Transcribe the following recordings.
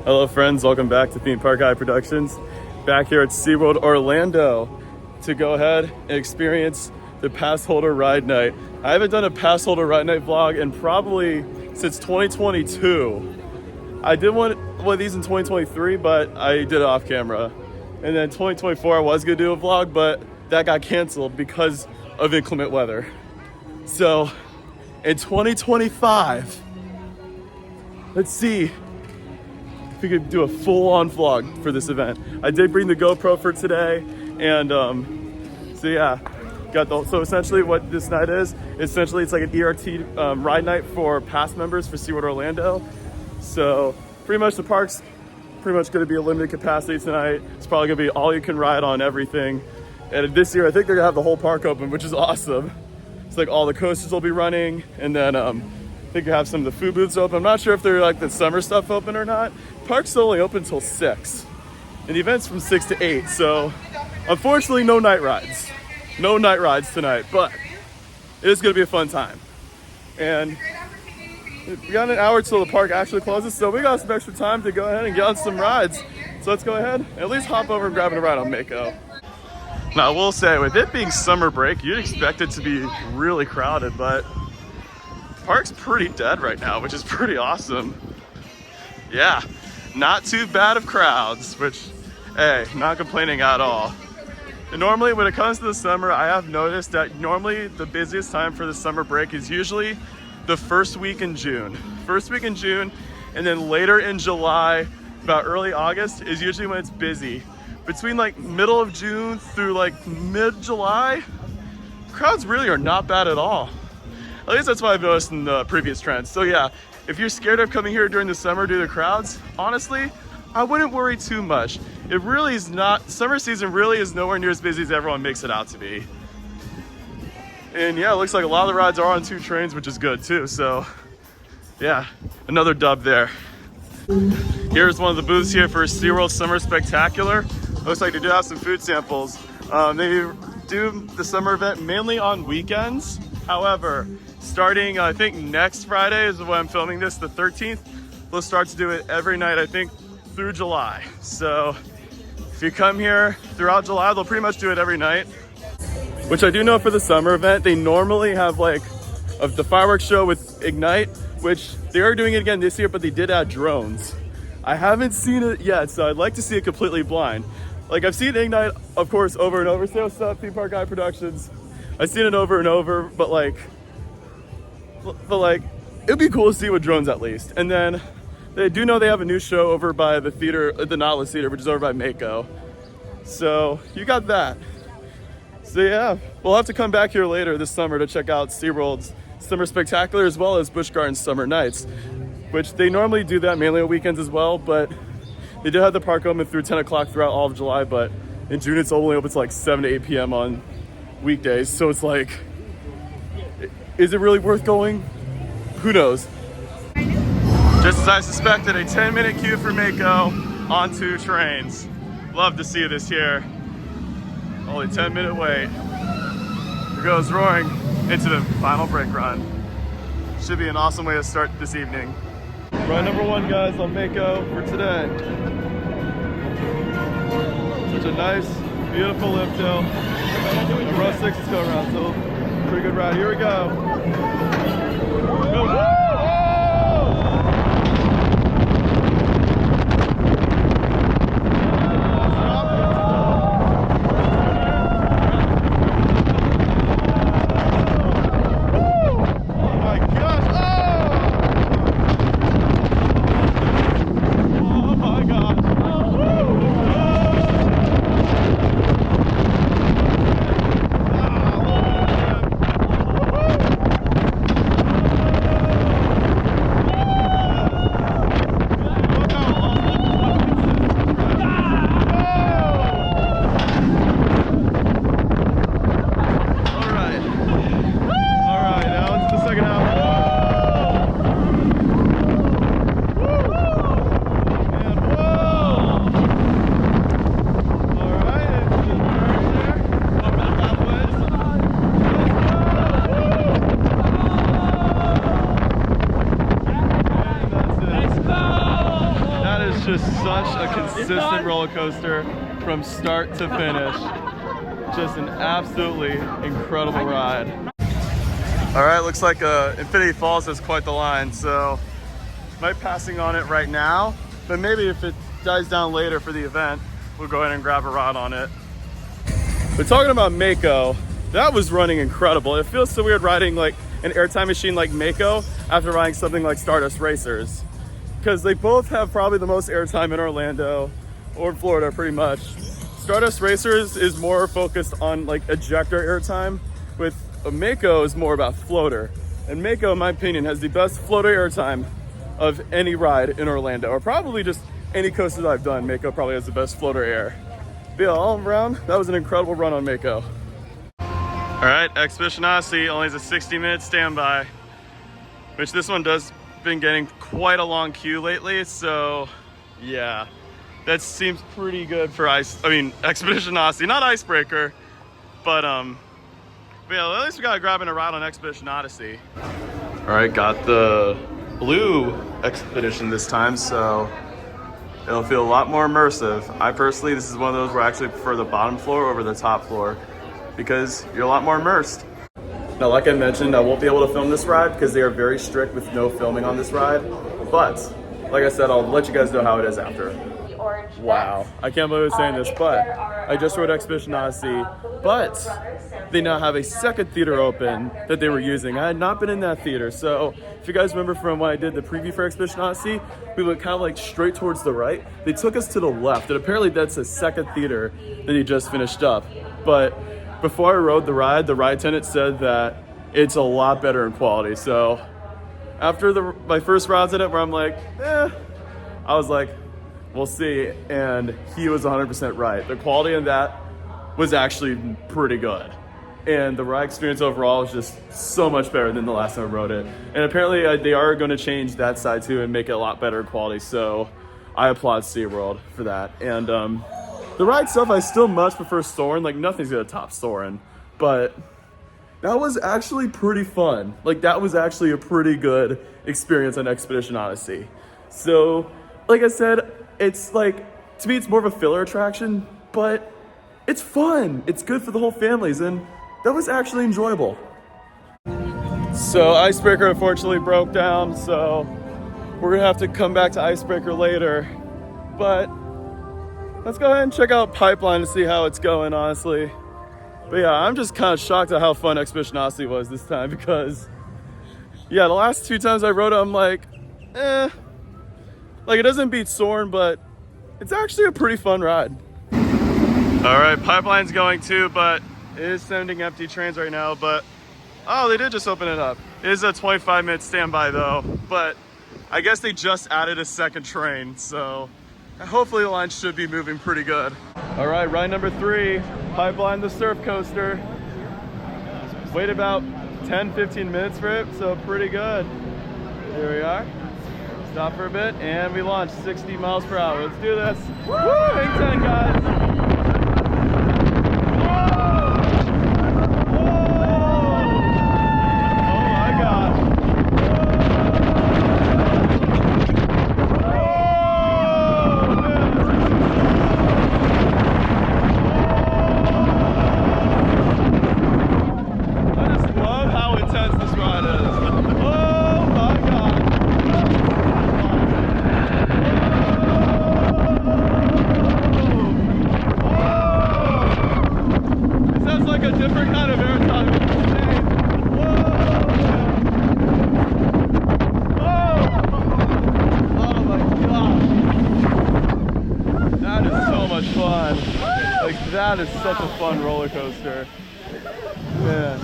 Hello friends, welcome back to Theme Park Guy Productions. Back here at SeaWorld Orlando to go ahead and experience the Passholder ride night. I haven't done a Passholder ride night vlog in probably since 2022. I did one of these in 2023, but I did it off camera. And then 2024 I was gonna do a vlog, but that got canceled because of inclement weather. So in 2025, let's see if we could do a full-on vlog for this event. I did bring the GoPro for today, and so yeah, so essentially what this night is, essentially it's like an ERT ride night for pass members for SeaWorld Orlando. So pretty much the park's pretty much gonna be a limited capacity tonight. It's probably gonna be all you can ride on everything. And this year, I think they're gonna have the whole park open, which is awesome. It's like all the coasters will be running, and then I think you have some of the food booths open. I'm not sure if they're like the summer stuff open or not. Park's only open till 6, and the event's from 6 to 8. So unfortunately, no night rides. No night rides tonight, but it is gonna be a fun time. And we got an hour till the park actually closes, so we got some extra time to go ahead and get on some rides. So let's go ahead and at least hop over and grab a ride on Mako. Now I will say, with it being summer break, you'd expect it to be really crowded, but the park's pretty dead right now, which is pretty awesome. Yeah, not too bad of crowds, which, hey, not complaining at all. And normally when it comes to the summer, I have noticed that normally the busiest time for the summer break is usually the first week in June. First week in June, and then later in July, about early August is usually when it's busy. Between like middle of June through like mid-July, crowds really are not bad at all. At least that's what I've noticed in the previous trends. So yeah, if you're scared of coming here during the summer due to crowds, honestly, I wouldn't worry too much. It really is not, summer season really is nowhere near as busy as everyone makes it out to be. And yeah, it looks like a lot of the rides are on 2 trains, which is good too. So yeah, another dub there. Here's one of the booths here for SeaWorld Summer Spectacular. Looks like they do have some food samples. They do the summer event mainly on weekends. However, starting I think next Friday is when I'm filming this, the 13th, they'll start to do it every night, I think through July. So if you come here throughout July, they'll pretty much do it every night. Which I do know for the summer event, they normally have like the fireworks show with Ignite, which they are doing it again this year, but they did add drones. I haven't seen it yet, so I'd like to see it completely blind. Like I've seen Ignite, of course, over and over. Say what's up, Theme Park Guy Productions. I've seen it over and over, but like, it'd be cool to see with drones at least. And then they do know they have a new show over by the theater, the Nautilus Theater, which is over by Mako. So you got that. So yeah, we'll have to come back here later this summer to check out SeaWorld's Summer Spectacular as well as Busch Gardens Summer Nights, which they normally do that mainly on weekends as well, but they did have the park open through 10 o'clock throughout all of July, but in June it's only open to like 7 to 8 p.m. on weekdays. So it's like, is it really worth going? Who knows? Just as I suspected, a 10-minute queue for Mako on 2 trains. Love to see this here. Only 10-minute wait. Here goes roaring into the final brake run. Should be an awesome way to start this evening. Ride number 1, guys, on Mako for today. Such a nice, beautiful lift hill. Row 6 is going around, so pretty good ride. Here we go. Go. just such a consistent roller coaster from start to finish. Just an absolutely incredible ride. All right, looks like Infinity Falls has quite the line, so might be passing on it right now, but maybe if it dies down later for the event, we'll go ahead and grab a ride on it. But talking about Mako, that was running incredible. It feels so weird riding like an airtime machine like Mako after riding something like Stardust Racers, because they both have probably the most airtime in Orlando or Florida pretty much. Stardust Racers is more focused on like ejector airtime, with Mako is more about floater. And Mako, in my opinion, has the best floater airtime of any ride in Orlando, or probably just any coaster that I've done. Mako probably has the best floater air. But yeah, all around, that was an incredible run on Mako. All right, Expedition Odyssey only has a 60-minute standby, which this one does been getting quite a long queue lately, so yeah, that seems pretty good for Expedition Odyssey, not Icebreaker, but yeah, at least we got grabbing a ride on Expedition Odyssey. All right, got the blue Expedition this time, so it'll feel a lot more immersive. I personally, this is one of those where I actually prefer the bottom floor over the top floor because you're a lot more immersed. Now, like I mentioned, I won't be able to film this ride because they are very strict with no filming on this ride. But, like I said, I'll let you guys know how it is after. Wow, I can't believe I'm saying this, but I just rode Expedition Odyssey, but they now have a second theater open that they were using. I had not been in that theater, so if you guys remember from when I did the preview for Expedition Odyssey, we went kind of like straight towards the right. They took us to the left, and apparently that's a second theater that he just finished up. But before I rode the ride attendant said that it's a lot better in quality. So after my first rides in it where I'm like, I was like, we'll see. And he was 100% right. The quality in that was actually pretty good. And the ride experience overall is just so much better than the last time I rode it. And apparently they are going to change that side too and make it a lot better quality. So I applaud SeaWorld for that. And the ride itself, I still much prefer Soarin'. Like, nothing's going to top Soarin'. But that was actually pretty fun. Like, that was actually a pretty good experience on Expedition Odyssey. So, like I said, it's like, to me, it's more of a filler attraction, but it's fun. It's good for the whole families, and that was actually enjoyable. So Icebreaker unfortunately broke down, so we're gonna have to come back to Icebreaker later. But let's go ahead and check out Pipeline to see how it's going, honestly. But yeah, I'm just kind of shocked at how fun Expedition Odyssey was this time, because yeah, the last two times I rode it, I'm like, like, it doesn't beat Soarin', but it's actually a pretty fun ride. All right, Pipeline's going too, but it is sending empty trains right now. But oh, they did just open it up. It is a 25-minute standby though, but I guess they just added a second train, so hopefully the line should be moving pretty good. All right, ride number 3, Pipeline the surf coaster. Wait about 10-15 minutes for it, so pretty good. Here we are. Stop for a bit, and we launch 60 miles per hour. Let's do this. Woo! Hang 10, guys. That is such a fun roller coaster. Man,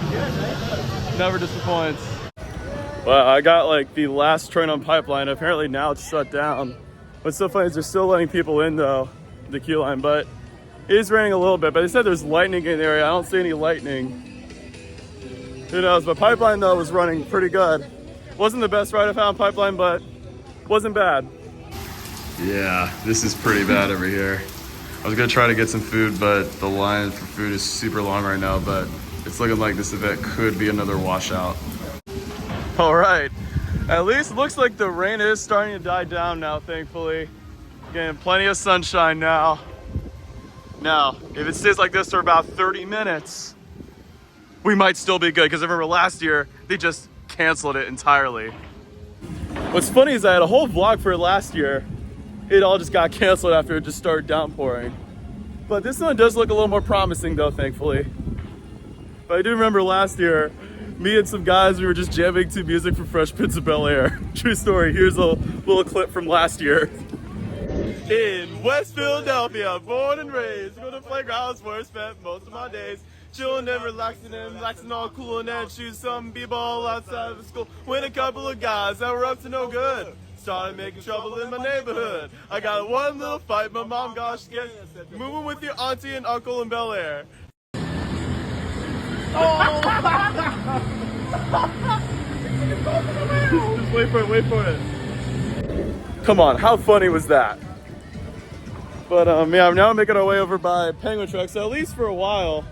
never disappoints. Well, I got like the last train on Pipeline. Apparently now it's shut down. What's so funny is they're still letting people in though, the queue line, but it is raining a little bit. But they said there's lightning in the area. I don't see any lightning. Who knows? But Pipeline though was running pretty good. Wasn't the best ride I found on Pipeline, but wasn't bad. Yeah, this is pretty bad over here. I was gonna try to get some food, but the line for food is super long right now, but it's looking like this event could be another washout. All right, at least it looks like the rain is starting to die down now, thankfully. Getting plenty of sunshine now. Now, if it stays like this for about 30 minutes, we might still be good, because I remember last year, they just canceled it entirely. What's funny is I had a whole vlog for last year. It all just got canceled after it just started downpouring. But this one does look a little more promising though, thankfully. But I do remember last year, me and some guys, we were just jamming to music from Fresh Prince of Bel-Air. True story, here's a little clip from last year. In West Philadelphia, born and raised, go to playgrounds where I spent most of my days. Chillin' and relaxing all cool and then shoot some b-ball outside of the school. When a couple of guys that were up to no good started making trouble in my neighborhood. I got one little fight, my mom got scared. Moving with your auntie and uncle in Bel Air. Oh! Just wait for it, wait for it. Come on, how funny was that? But yeah, now I'm making our way over by Penguin Trek, so at least for a while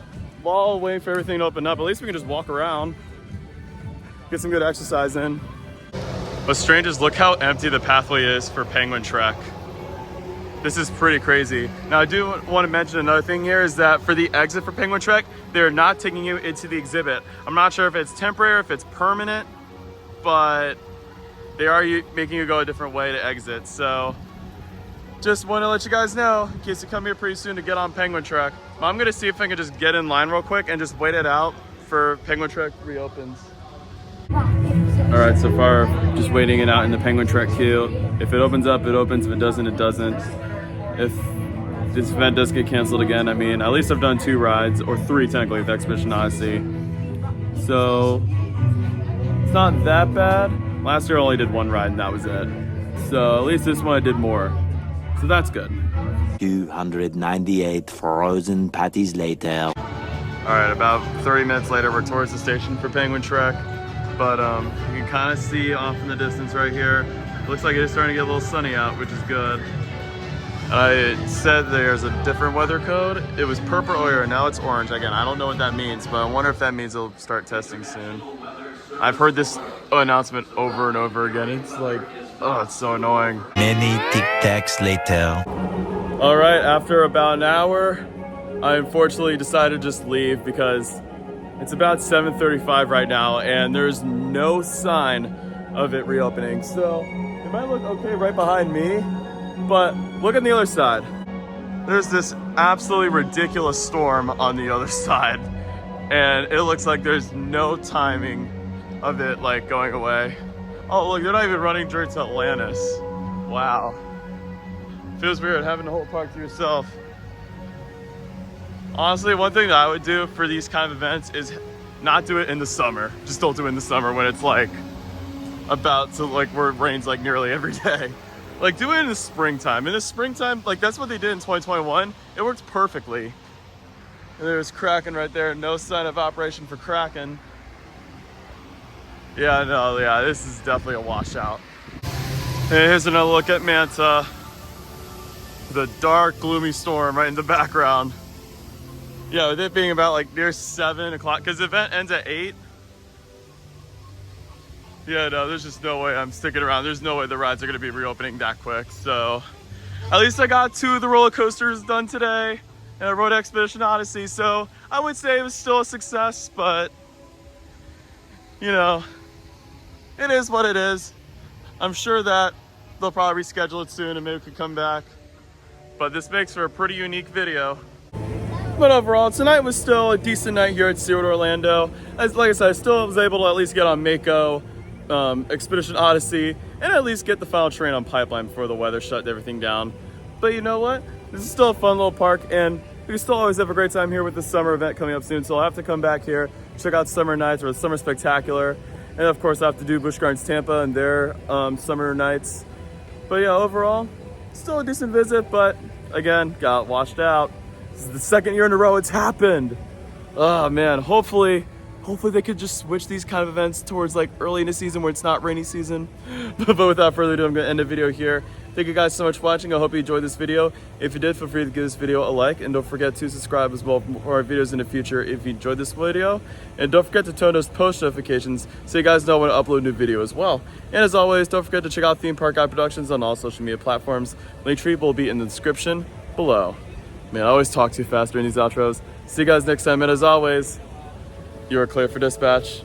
waiting for everything to open up, at least we can just walk around, get some good exercise in. What's strange is look how empty the pathway is for Penguin Trek. This is pretty crazy. Now I do want to mention another thing here is that for the exit for Penguin Trek, they're not taking you into the exhibit. I'm not sure if it's temporary or if it's permanent, but they are making you go a different way to exit. So just want to let you guys know, in case you come here pretty soon to get on Penguin Trek. I'm gonna see if I can just get in line real quick and just wait it out for Penguin Trek reopens. All right, so far, just waiting it out in the Penguin Trek queue. If it opens up, it opens. If it doesn't, it doesn't. If this event does get canceled again, I mean, at least I've done 2 rides, or 3 technically with Expedition Odyssey. So, it's not that bad. Last year I only did 1 ride and that was it. So at least this one I did more. So that's good. 298 frozen patties later. All right, about 30 minutes later, we're towards the station for Penguin Trek. But you can kind of see off in the distance right here. Looks like it is starting to get a little sunny out, which is good. I said there's a different weather code. It was purple earlier, now it's orange. Again, I don't know what that means, but I wonder if that means they'll start testing soon. I've heard this announcement over and over again. It's like, oh, it's so annoying. Many Tic Tacs later. All right, after about an hour, I unfortunately decided to just leave because it's about 7:35 right now and there's no sign of it reopening. So it might look okay right behind me, but look on the other side. There's this absolutely ridiculous storm on the other side and it looks like there's no timing of it like going away. Oh look, they're not even running during to Atlantis. Wow. Feels weird having the whole park to yourself. Honestly, one thing that I would do for these kind of events is not do it in the summer. Just don't do it in the summer when it's like about to like where it rains like nearly every day. Like do it in the springtime. In the springtime, like that's what they did in 2021. It worked perfectly. And there's Kraken right there. No sign of operation for Kraken. Yeah, no, yeah, this is definitely a washout. Hey, here's another look at Manta. The dark, gloomy storm right in the background. Yeah, with it being about like near 7 o'clock, because the event ends at 8. Yeah, no, there's just no way I'm sticking around. There's no way the rides are gonna be reopening that quick. So at least I got 2 of the roller coasters done today, and I rode Expedition Odyssey. So I would say it was still a success, but you know, it is what it is. I'm sure that they'll probably reschedule it soon and maybe we could come back. But this makes for a pretty unique video. But overall, tonight was still a decent night here at SeaWorld Orlando. Like I said, I still was able to at least get on Mako, Expedition Odyssey, and at least get the final train on Pipeline before the weather shut everything down. But you know what? This is still a fun little park, and we still always have a great time here with the summer event coming up soon. So I'll have to come back here, check out Summer Nights or the Summer Spectacular. And of course, I have to do Busch Gardens Tampa and their summer nights. But yeah, overall, still a decent visit, but again, got washed out. This is the 2nd year in a row it's happened. Oh man, hopefully Hopefully they could just switch these kind of events towards like early in the season where it's not rainy season. But without further ado, I'm gonna end the video here. Thank you guys so much for watching. I hope you enjoyed this video. If you did, feel free to give this video a like, and don't forget to subscribe as well for more videos in the future if you enjoyed this video. And don't forget to turn those post notifications so you guys know when I upload a new video as well. And as always, don't forget to check out Theme Park Guy Productions on all social media platforms. Linktree will be in the description below. Man, I always talk too fast during these outros. See you guys next time, and as always, you are clear for dispatch.